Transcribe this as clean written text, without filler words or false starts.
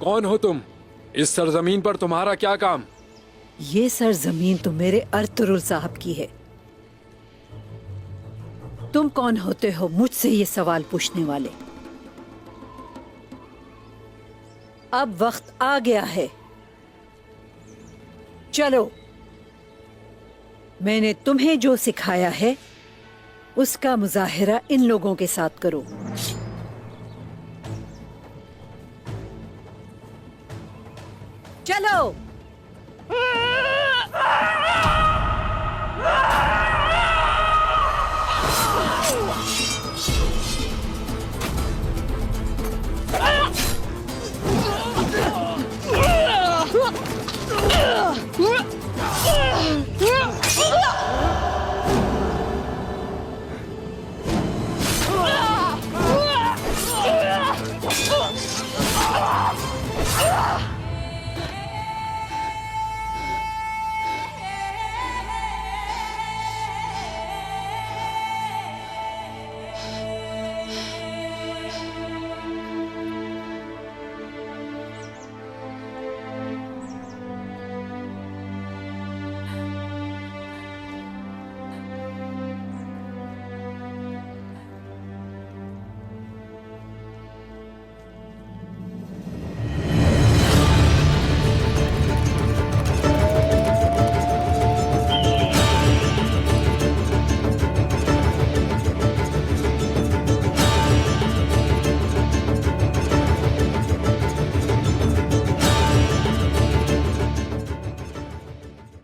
कौन हो तुम? इस सरजमीन पर तुम्हारा क्या काम? ये सरजमीन तो मेरे अर्तुरुल साहब की है। तुम कौन होते हो मुझसे ये सवाल पूछने वाले? अब वक्त आ गया है, चलो मैंने तुम्हें जो सिखाया है उसका मुजाहिरा इन लोगों के साथ करो। चलो।